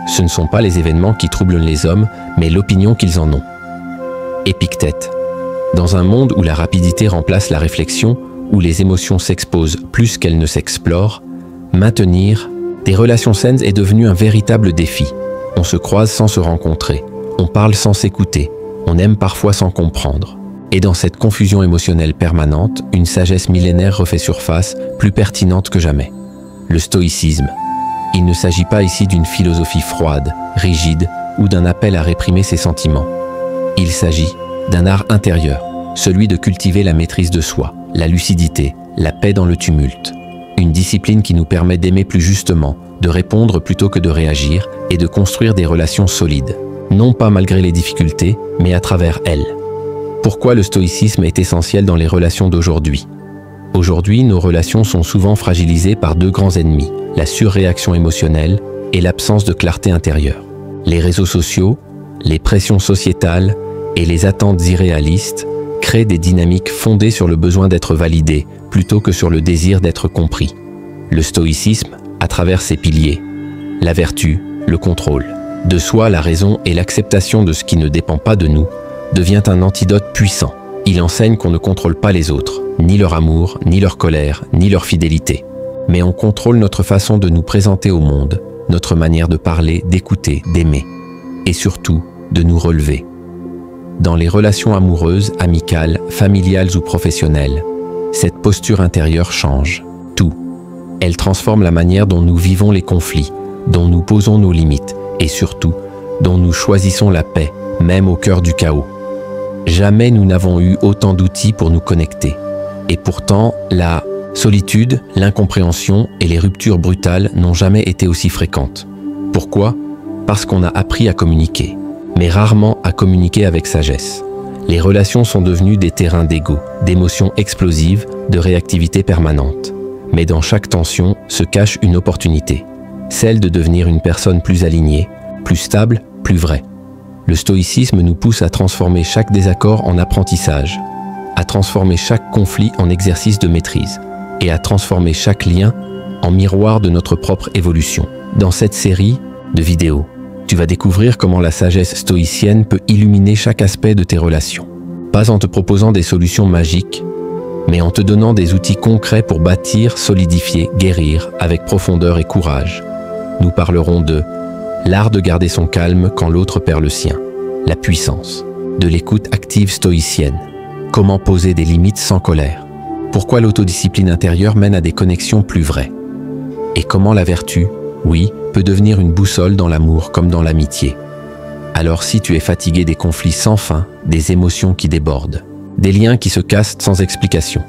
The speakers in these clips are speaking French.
ce ne sont pas les événements qui troublent les hommes, mais l'opinion qu'ils en ont. Épictète. Dans un monde où la rapidité remplace la réflexion, où les émotions s'exposent plus qu'elles ne s'explorent, maintenir des relations saines est devenu un véritable défi. On se croise sans se rencontrer, on parle sans s'écouter, on aime parfois sans comprendre. Et dans cette confusion émotionnelle permanente, une sagesse millénaire refait surface, plus pertinente que jamais. Le stoïcisme. Il ne s'agit pas ici d'une philosophie froide, rigide ou d'un appel à réprimer ses sentiments. Il s'agit d'un art intérieur, celui de cultiver la maîtrise de soi, la lucidité, la paix dans le tumulte. Une discipline qui nous permet d'aimer plus justement, de répondre plutôt que de réagir et de construire des relations solides. Non pas malgré les difficultés, mais à travers elles. Pourquoi le stoïcisme est essentiel dans les relations d'aujourd'hui? Aujourd'hui, nos relations sont souvent fragilisées par deux grands ennemis, la surréaction émotionnelle et l'absence de clarté intérieure. Les réseaux sociaux, les pressions sociétales et les attentes irréalistes créent des dynamiques fondées sur le besoin d'être validé plutôt que sur le désir d'être compris. Le stoïcisme, à travers ses piliers, la vertu, le contrôle, de soi, la raison et l'acceptation de ce qui ne dépend pas de nous, devient un antidote puissant. Il enseigne qu'on ne contrôle pas les autres, ni leur amour, ni leur colère, ni leur fidélité. Mais on contrôle notre façon de nous présenter au monde, notre manière de parler, d'écouter, d'aimer, et surtout de nous relever. Dans les relations amoureuses, amicales, familiales ou professionnelles, cette posture intérieure change tout. Elle transforme la manière dont nous vivons les conflits, dont nous posons nos limites, et surtout, dont nous choisissons la paix, même au cœur du chaos. Jamais nous n'avons eu autant d'outils pour nous connecter. Et pourtant, la solitude, l'incompréhension et les ruptures brutales n'ont jamais été aussi fréquentes. Pourquoi? Parce qu'on a appris à communiquer, mais rarement à communiquer avec sagesse. Les relations sont devenues des terrains d'ego, d'émotions explosives, de réactivité permanente. Mais dans chaque tension se cache une opportunité, celle de devenir une personne plus alignée, plus stable, plus vraie. Le stoïcisme nous pousse à transformer chaque désaccord en apprentissage, à transformer chaque conflit en exercice de maîtrise et à transformer chaque lien en miroir de notre propre évolution. Dans cette série de vidéos, tu vas découvrir comment la sagesse stoïcienne peut illuminer chaque aspect de tes relations. Pas en te proposant des solutions magiques, mais en te donnant des outils concrets pour bâtir, solidifier, guérir avec profondeur et courage. Nous parlerons de l'art de garder son calme quand l'autre perd le sien, la puissance, de l'écoute active stoïcienne, comment poser des limites sans colère, pourquoi l'autodiscipline intérieure mène à des connexions plus vraies, et comment la vertu, oui, peut devenir une boussole dans l'amour comme dans l'amitié. Alors si tu es fatigué des conflits sans fin, des émotions qui débordent, des liens qui se cassent sans explication,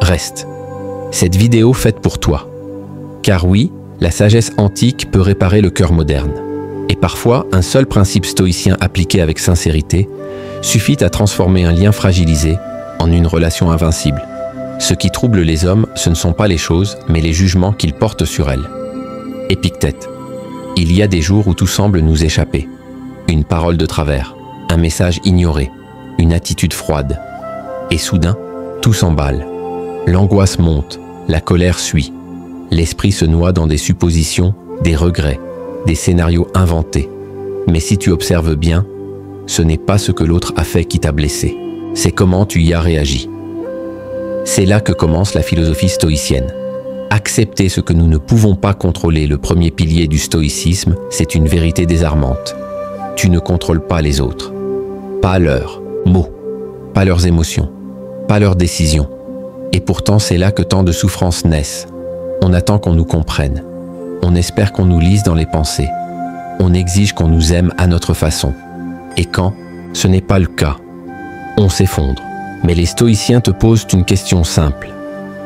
reste. Cette vidéo faite pour toi. Car oui, la sagesse antique peut réparer le cœur moderne. Et parfois, un seul principe stoïcien appliqué avec sincérité suffit à transformer un lien fragilisé en une relation invincible. Ce qui trouble les hommes, ce ne sont pas les choses, mais les jugements qu'ils portent sur elles. Épictète. Il y a des jours où tout semble nous échapper. Une parole de travers, un message ignoré, une attitude froide. Et soudain, tout s'emballe. L'angoisse monte, la colère suit. L'esprit se noie dans des suppositions, des regrets, des scénarios inventés. Mais si tu observes bien, ce n'est pas ce que l'autre a fait qui t'a blessé. C'est comment tu y as réagi. C'est là que commence la philosophie stoïcienne. Accepter ce que nous ne pouvons pas contrôler, le premier pilier du stoïcisme, c'est une vérité désarmante. Tu ne contrôles pas les autres. Pas leurs mots, pas leurs émotions, pas leurs décisions. Et pourtant, c'est là que tant de souffrances naissent. On attend qu'on nous comprenne. On espère qu'on nous lise dans les pensées. On exige qu'on nous aime à notre façon. Et quand ce n'est pas le cas, on s'effondre. Mais les stoïciens te posent une question simple.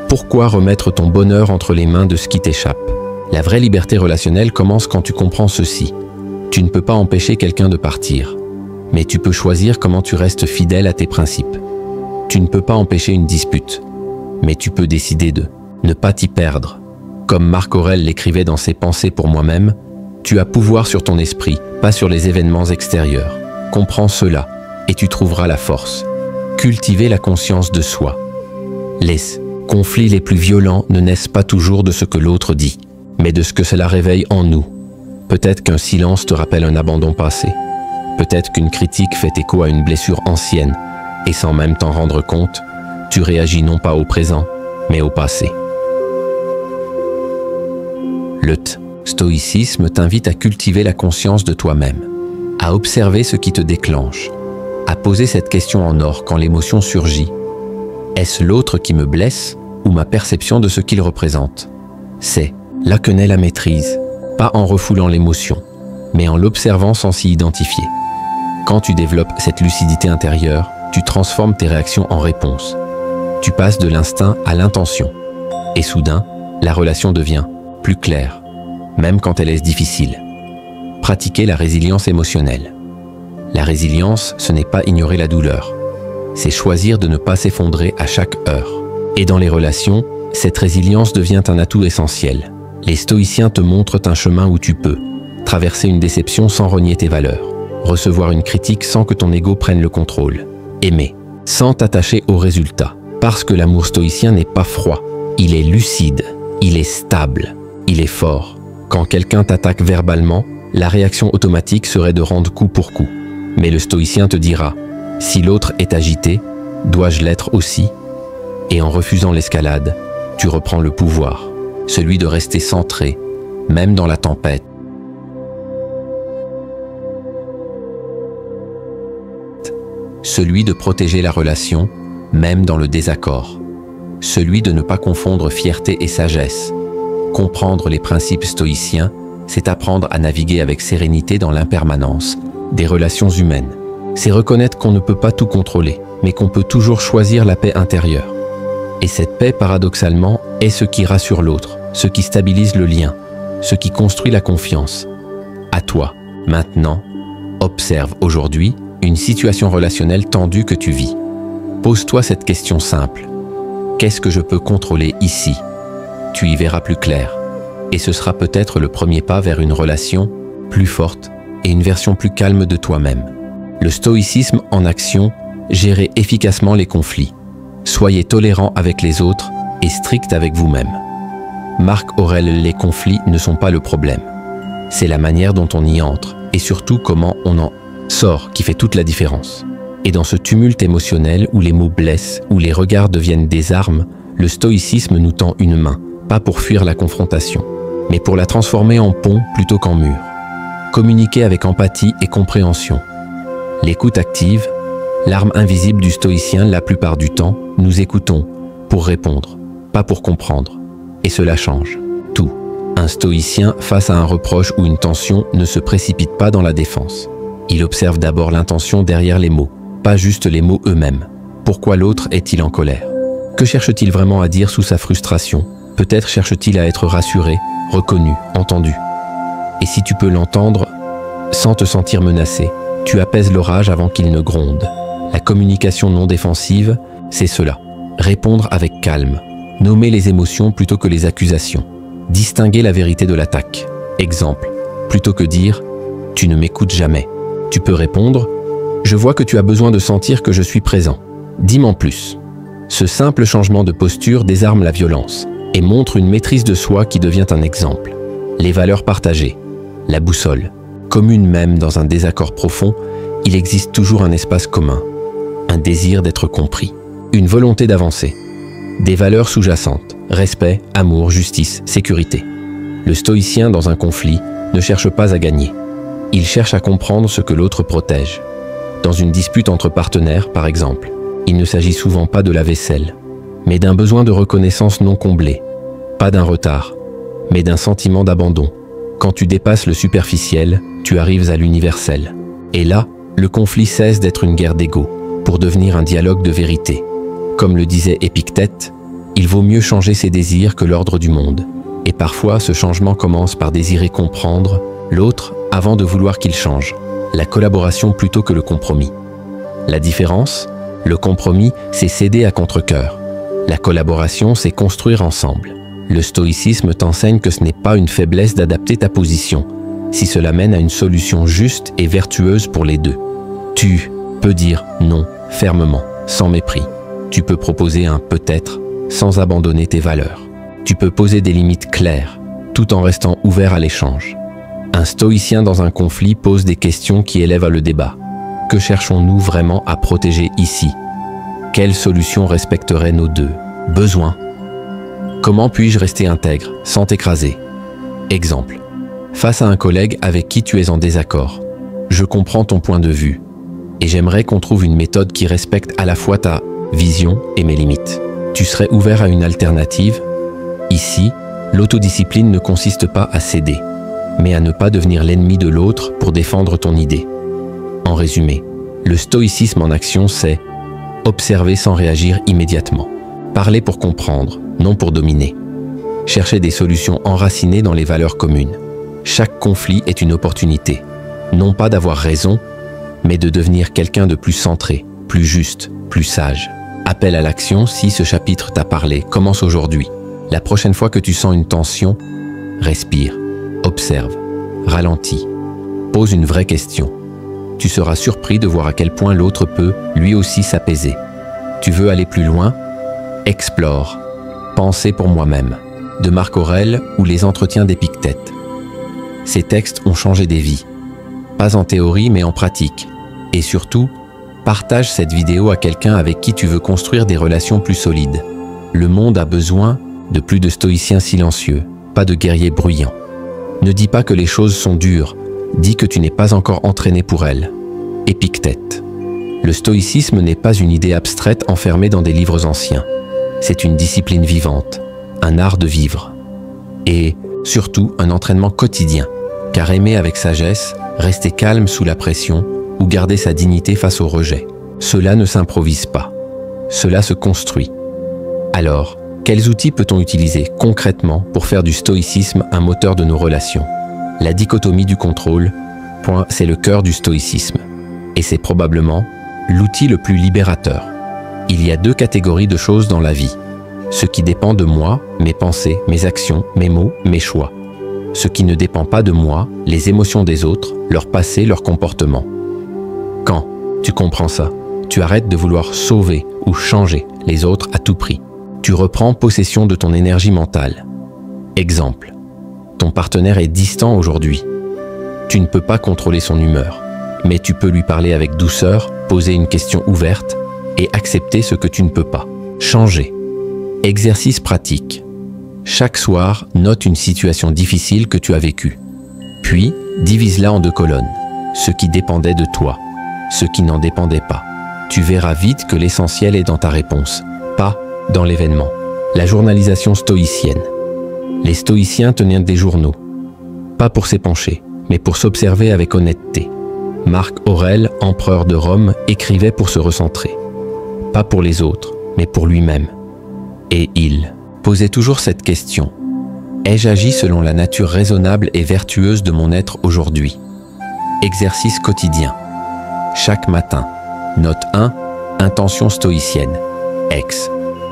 Pourquoi remettre ton bonheur entre les mains de ce qui t'échappe? La vraie liberté relationnelle commence quand tu comprends ceci. Tu ne peux pas empêcher quelqu'un de partir. Mais tu peux choisir comment tu restes fidèle à tes principes. Tu ne peux pas empêcher une dispute. Mais tu peux décider de ne pas t'y perdre. Comme Marc Aurèle l'écrivait dans ses Pensées pour moi-même, tu as pouvoir sur ton esprit, pas sur les événements extérieurs. Comprends cela, et tu trouveras la force. Cultiver la conscience de soi. Les conflits les plus violents ne naissent pas toujours de ce que l'autre dit, mais de ce que cela réveille en nous. Peut-être qu'un silence te rappelle un abandon passé. Peut-être qu'une critique fait écho à une blessure ancienne, et sans même t'en rendre compte, tu réagis non pas au présent, mais au passé. Le stoïcisme t'invite à cultiver la conscience de toi-même, à observer ce qui te déclenche, à poser cette question en or quand l'émotion surgit. Est-ce l'autre qui me blesse ou ma perception de ce qu'il représente? C'est là que naît la maîtrise, pas en refoulant l'émotion, mais en l'observant sans s'y identifier. Quand tu développes cette lucidité intérieure, tu transformes tes réactions en réponses. Tu passes de l'instinct à l'intention. Et soudain, la relation devient plus claire, même quand elle est difficile. Pratiquer la résilience émotionnelle. La résilience, ce n'est pas ignorer la douleur. C'est choisir de ne pas s'effondrer à chaque heure. Et dans les relations, cette résilience devient un atout essentiel. Les stoïciens te montrent un chemin où tu peux traverser une déception sans renier tes valeurs, recevoir une critique sans que ton ego prenne le contrôle, aimer sans t'attacher au résultat. Parce que l'amour stoïcien n'est pas froid, il est lucide, il est stable, il est fort. Quand quelqu'un t'attaque verbalement, la réaction automatique serait de rendre coup pour coup. Mais le stoïcien te dira, si l'autre est agité, dois-je l'être aussi? Et en refusant l'escalade, tu reprends le pouvoir, celui de rester centré, même dans la tempête. Celui de protéger la relation, même dans le désaccord. Celui de ne pas confondre fierté et sagesse. Comprendre les principes stoïciens, c'est apprendre à naviguer avec sérénité dans l'impermanence des relations humaines. C'est reconnaître qu'on ne peut pas tout contrôler, mais qu'on peut toujours choisir la paix intérieure. Et cette paix, paradoxalement, est ce qui rassure l'autre, ce qui stabilise le lien, ce qui construit la confiance. À toi, maintenant, observe aujourd'hui une situation relationnelle tendue que tu vis. Pose-toi cette question simple. Qu'est-ce que je peux contrôler ici? Tu y verras plus clair. Et ce sera peut-être le premier pas vers une relation plus forte et une version plus calme de toi-même. Le stoïcisme en action, gérez efficacement les conflits. Soyez tolérant avec les autres et strict avec vous-même. Marc Aurèle, les conflits ne sont pas le problème. C'est la manière dont on y entre et surtout comment on en sort qui fait toute la différence. Et dans ce tumulte émotionnel où les mots blessent, où les regards deviennent des armes, le stoïcisme nous tend une main, pas pour fuir la confrontation, mais pour la transformer en pont plutôt qu'en mur. Communiquer avec empathie et compréhension. L'écoute active, l'arme invisible du stoïcien, la plupart du temps, nous écoutons pour répondre, pas pour comprendre. Et cela change tout. Un stoïcien, face à un reproche ou une tension, ne se précipite pas dans la défense. Il observe d'abord l'intention derrière les mots, pas juste les mots eux-mêmes. Pourquoi l'autre est-il en colère? Que cherche-t-il vraiment à dire sous sa frustration? Peut-être cherche-t-il à être rassuré, reconnu, entendu. Et si tu peux l'entendre sans te sentir menacé, tu apaises l'orage avant qu'il ne gronde. La communication non défensive, c'est cela. Répondre avec calme. Nommer les émotions plutôt que les accusations. Distinguer la vérité de l'attaque. Exemple, plutôt que dire « tu ne m'écoutes jamais », tu peux répondre « je vois que tu as besoin de sentir que je suis présent. Dis-m'en plus ». Ce simple changement de posture désarme la violence et montre une maîtrise de soi qui devient un exemple. Les valeurs partagées, la boussole. Commune même dans un désaccord profond, il existe toujours un espace commun, un désir d'être compris, une volonté d'avancer. Des valeurs sous-jacentes, respect, amour, justice, sécurité. Le stoïcien dans un conflit ne cherche pas à gagner. Il cherche à comprendre ce que l'autre protège. Dans une dispute entre partenaires, par exemple, il ne s'agit souvent pas de la vaisselle, mais d'un besoin de reconnaissance non comblé. Pas d'un retard, mais d'un sentiment d'abandon. Quand tu dépasses le superficiel, tu arrives à l'universel. Et là, le conflit cesse d'être une guerre d'ego, pour devenir un dialogue de vérité. Comme le disait Épictète, il vaut mieux changer ses désirs que l'ordre du monde. Et parfois, ce changement commence par désirer comprendre l'autre avant de vouloir qu'il change. La collaboration plutôt que le compromis. La différence? Le compromis, c'est céder à contre-cœur. La collaboration, c'est construire ensemble. Le stoïcisme t'enseigne que ce n'est pas une faiblesse d'adapter ta position, si cela mène à une solution juste et vertueuse pour les deux. Tu peux dire non fermement, sans mépris. Tu peux proposer un peut-être sans abandonner tes valeurs. Tu peux poser des limites claires, tout en restant ouvert à l'échange. Un stoïcien dans un conflit pose des questions qui élèvent le débat. Que cherchons-nous vraiment à protéger ici? Quelle solution respecterait nos deux besoins? Comment puis-je rester intègre, sans t'écraser? Exemple. Face à un collègue avec qui tu es en désaccord. Je comprends ton point de vue et j'aimerais qu'on trouve une méthode qui respecte à la fois ta vision et mes limites. Tu serais ouvert à une alternative? Ici, l'autodiscipline ne consiste pas à céder, mais à ne pas devenir l'ennemi de l'autre pour défendre ton idée. En résumé, le stoïcisme en action, c'est observer sans réagir immédiatement. Parler pour comprendre, non pour dominer. Chercher des solutions enracinées dans les valeurs communes. Chaque conflit est une opportunité, non pas d'avoir raison, mais de devenir quelqu'un de plus centré, plus juste, plus sage. Appel à l'action, si ce chapitre t'a parlé, commence aujourd'hui. La prochaine fois que tu sens une tension, respire, observe, ralentis, pose une vraie question. Tu seras surpris de voir à quel point l'autre peut, lui aussi, s'apaiser. Tu veux aller plus loin? Explore. Penser pour moi-même, de Marc Aurèle ou les entretiens d'Épictète. Ces textes ont changé des vies. Pas en théorie, mais en pratique. Et surtout, partage cette vidéo à quelqu'un avec qui tu veux construire des relations plus solides. Le monde a besoin de plus de stoïciens silencieux, pas de guerriers bruyants. Ne dis pas que les choses sont dures, dis que tu n'es pas encore entraîné pour elles. Épictète. Le stoïcisme n'est pas une idée abstraite enfermée dans des livres anciens. C'est une discipline vivante, un art de vivre. Et surtout un entraînement quotidien, car aimer avec sagesse, rester calme sous la pression ou garder sa dignité face au rejet, cela ne s'improvise pas, cela se construit. Alors, quels outils peut-on utiliser concrètement pour faire du stoïcisme un moteur de nos relations? La dichotomie du contrôle, c'est le cœur du stoïcisme. Et c'est probablement l'outil le plus libérateur. Il y a deux catégories de choses dans la vie. Ce qui dépend de moi, mes pensées, mes actions, mes mots, mes choix. Ce qui ne dépend pas de moi, les émotions des autres, leur passé, leur comportement. Quand tu comprends ça, tu arrêtes de vouloir sauver ou changer les autres à tout prix. Tu reprends possession de ton énergie mentale. Exemple. Ton partenaire est distant aujourd'hui. Tu ne peux pas contrôler son humeur, mais tu peux lui parler avec douceur, poser une question ouverte et accepter ce que tu ne peux pas. Changer. Exercice pratique. Chaque soir, note une situation difficile que tu as vécue. Puis, divise-la en 2 colonnes. Ce qui dépendait de toi, ce qui n'en dépendait pas. Tu verras vite que l'essentiel est dans ta réponse, pas dans l'événement. La journalisation stoïcienne. Les stoïciens tenaient des journaux. Pas pour s'épancher, mais pour s'observer avec honnêteté. Marc Aurèle, empereur de Rome, écrivait pour se recentrer. Pas pour les autres, mais pour lui-même. Et il posait toujours cette question. Ai-je agi selon la nature raisonnable et vertueuse de mon être aujourd'hui? Exercice quotidien. Chaque matin. Note 1. Intention stoïcienne. Ex.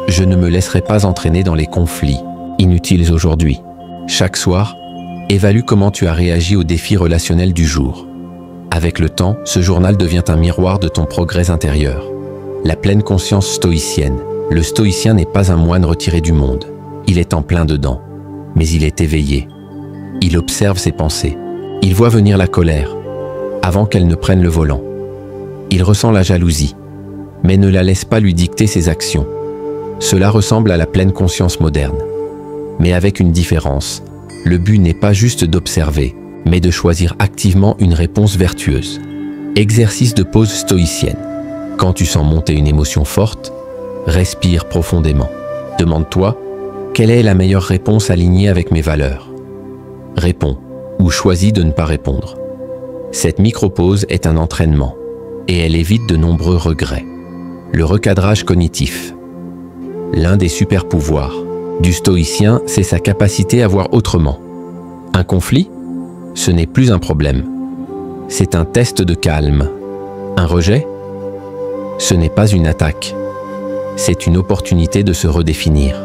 Je ne me laisserai pas entraîner dans les conflits inutiles aujourd'hui. Chaque soir, évalue comment tu as réagi aux défis relationnels du jour. Avec le temps, ce journal devient un miroir de ton progrès intérieur. La pleine conscience stoïcienne. Le stoïcien n'est pas un moine retiré du monde. Il est en plein dedans, mais il est éveillé. Il observe ses pensées. Il voit venir la colère, avant qu'elle ne prenne le volant. Il ressent la jalousie, mais ne la laisse pas lui dicter ses actions. Cela ressemble à la pleine conscience moderne. Mais avec une différence. Le but n'est pas juste d'observer, mais de choisir activement une réponse vertueuse. Exercice de pause stoïcienne. Quand tu sens monter une émotion forte, respire profondément. Demande-toi, quelle est la meilleure réponse alignée avec mes valeurs? Réponds, ou choisis de ne pas répondre. Cette micro-pause est un entraînement, et elle évite de nombreux regrets. Le recadrage cognitif. L'un des super-pouvoirs du stoïcien, c'est sa capacité à voir autrement. Un conflit? Ce n'est plus un problème. C'est un test de calme. Un rejet? Ce n'est pas une attaque. C'est une opportunité de se redéfinir.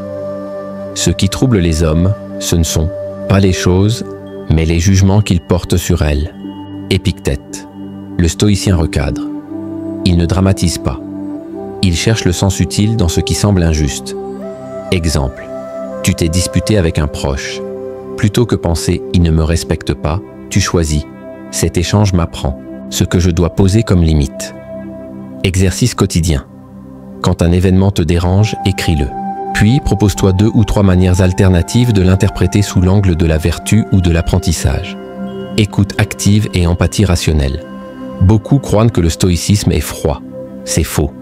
Ce qui trouble les hommes, ce ne sont pas les choses, mais les jugements qu'ils portent sur elles. Épictète. Le stoïcien recadre. Il ne dramatise pas. Il cherche le sens utile dans ce qui semble injuste. Exemple. Tu t'es disputé avec un proche. Plutôt que penser « il ne me respecte pas », Tu choisis. Cet échange m'apprend ce que je dois poser comme limite. Exercice quotidien. Quand un événement te dérange, écris-le. Puis, propose-toi 2 ou 3 manières alternatives de l'interpréter sous l'angle de la vertu ou de l'apprentissage. Écoute active et empathie rationnelle. Beaucoup croient que le stoïcisme est froid. C'est faux.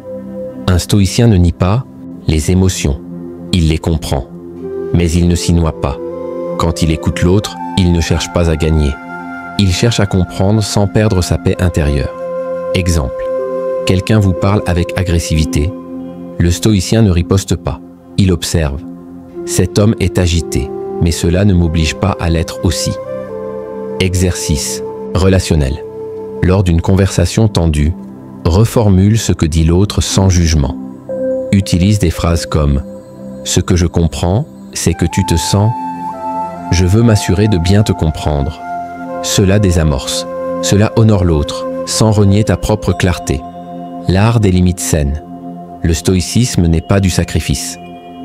Un stoïcien ne nie pas les émotions. Il les comprend. Mais il ne s'y noie pas. Quand il écoute l'autre, il ne cherche pas à gagner. Il cherche à comprendre sans perdre sa paix intérieure. Exemple. Quelqu'un vous parle avec agressivité. Le stoïcien ne riposte pas. Il observe. Cet homme est agité, mais cela ne m'oblige pas à l'être aussi. Exercice relationnel. Lors d'une conversation tendue, reformule ce que dit l'autre sans jugement. Utilise des phrases comme « Ce que je comprends, c'est que tu te sens » « Je veux m'assurer de bien te comprendre ». Cela désamorce. Cela honore l'autre, sans renier ta propre clarté. L'art des limites saines. Le stoïcisme n'est pas du sacrifice.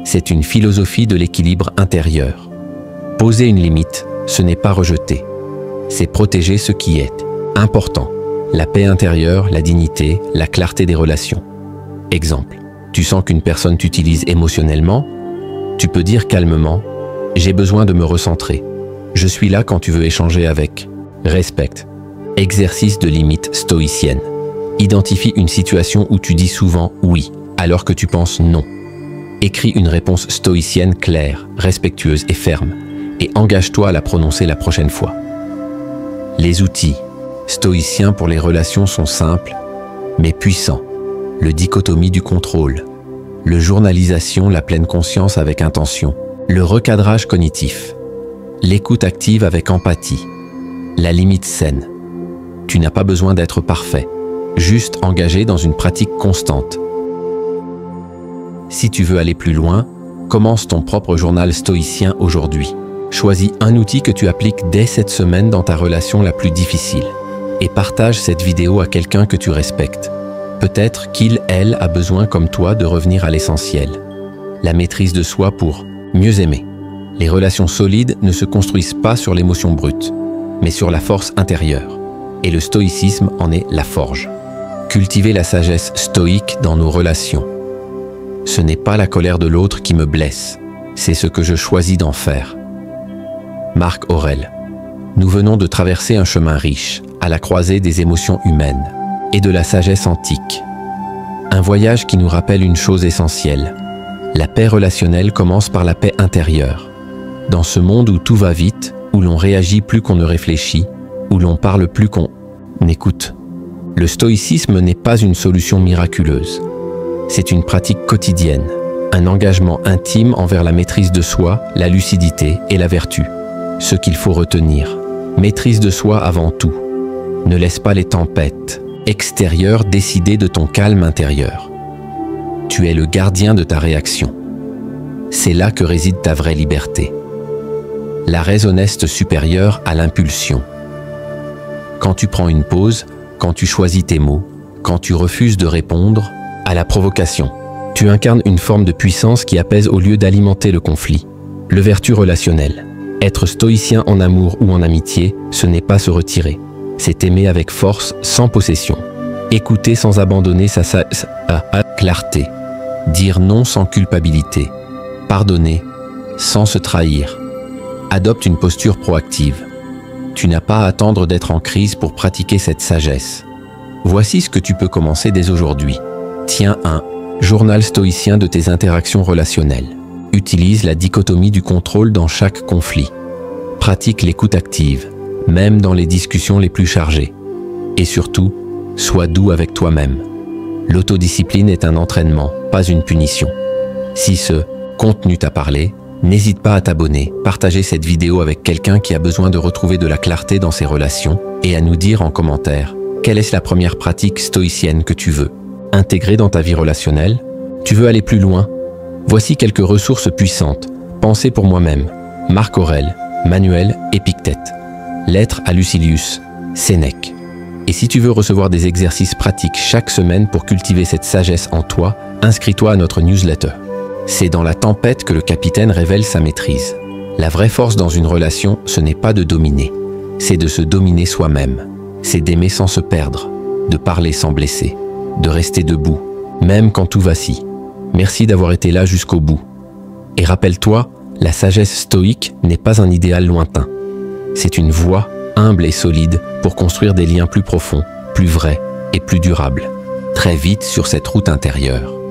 C'est une philosophie de l'équilibre intérieur. Poser une limite, ce n'est pas rejeter. C'est protéger ce qui est important. La paix intérieure, la dignité, la clarté des relations. Exemple. Tu sens qu'une personne t'utilise émotionnellement? Tu peux dire calmement « J'ai besoin de me recentrer. Je suis là quand tu veux échanger avec. Respecte. » Exercice de limite stoïcienne. Identifie une situation où tu dis souvent « oui » alors que tu penses « non ». Écris une réponse stoïcienne claire, respectueuse et ferme, et engage-toi à la prononcer la prochaine fois. Les outils stoïciens pour les relations sont simples, mais puissants. Le dichotomie du contrôle. Le journalisation, la pleine conscience avec intention. Le recadrage cognitif. L'écoute active avec empathie. La limite saine. Tu n'as pas besoin d'être parfait, juste engagé dans une pratique constante. Si tu veux aller plus loin, commence ton propre journal stoïcien aujourd'hui. Choisis un outil que tu appliques dès cette semaine dans ta relation la plus difficile et partage cette vidéo à quelqu'un que tu respectes. Peut-être qu'il, elle, a besoin comme toi de revenir à l'essentiel. La maîtrise de soi pour mieux aimer. Les relations solides ne se construisent pas sur l'émotion brute, mais sur la force intérieure. Et le stoïcisme en est la forge. Cultiver la sagesse stoïque dans nos relations. Ce n'est pas la colère de l'autre qui me blesse, c'est ce que je choisis d'en faire. Marc Aurèle. Nous venons de traverser un chemin riche, à la croisée des émotions humaines et de la sagesse antique. Un voyage qui nous rappelle une chose essentielle. La paix relationnelle commence par la paix intérieure. Dans ce monde où tout va vite, où l'on réagit plus qu'on ne réfléchit, où l'on parle plus qu'on écoute. Le stoïcisme n'est pas une solution miraculeuse. C'est une pratique quotidienne, un engagement intime envers la maîtrise de soi, la lucidité et la vertu. Ce qu'il faut retenir, maîtrise de soi avant tout. Ne laisse pas les tempêtes extérieures décider de ton calme intérieur. Tu es le gardien de ta réaction. C'est là que réside ta vraie liberté. La raisonneste supérieure à l'impulsion. Quand tu prends une pause, quand tu choisis tes mots, quand tu refuses de répondre à la provocation, tu incarnes une forme de puissance qui apaise au lieu d'alimenter le conflit. Le vertu relationnel. Être stoïcien en amour ou en amitié, ce n'est pas se retirer. C'est aimer avec force, sans possession. Écouter sans abandonner sa clarté. Dire non sans culpabilité. Pardonner sans se trahir. Adopte une posture proactive. Tu n'as pas à attendre d'être en crise pour pratiquer cette sagesse. Voici ce que tu peux commencer dès aujourd'hui. Tiens un journal stoïcien de tes interactions relationnelles. Utilise la dichotomie du contrôle dans chaque conflit. Pratique l'écoute active, même dans les discussions les plus chargées. Et surtout, sois doux avec toi-même. L'autodiscipline est un entraînement, pas une punition. Si ce contenu t'a parlé, n'hésite pas à t'abonner, partager cette vidéo avec quelqu'un qui a besoin de retrouver de la clarté dans ses relations et à nous dire en commentaire quelle est la première pratique stoïcienne que tu veux intégrer dans ta vie relationnelle. Tu veux aller plus loin? Voici quelques ressources puissantes. Pensées pour moi-même. Marc Aurèle, Manuel, Épictète. Lettres à Lucilius, Sénèque. Et si tu veux recevoir des exercices pratiques chaque semaine pour cultiver cette sagesse en toi, inscris-toi à notre newsletter. C'est dans la tempête que le capitaine révèle sa maîtrise. La vraie force dans une relation, ce n'est pas de dominer, c'est de se dominer soi-même. C'est d'aimer sans se perdre, de parler sans blesser, de rester debout, même quand tout vacille. Merci d'avoir été là jusqu'au bout. Et rappelle-toi, la sagesse stoïque n'est pas un idéal lointain. C'est une voie humble et solide pour construire des liens plus profonds, plus vrais et plus durables. Très vite sur cette route intérieure.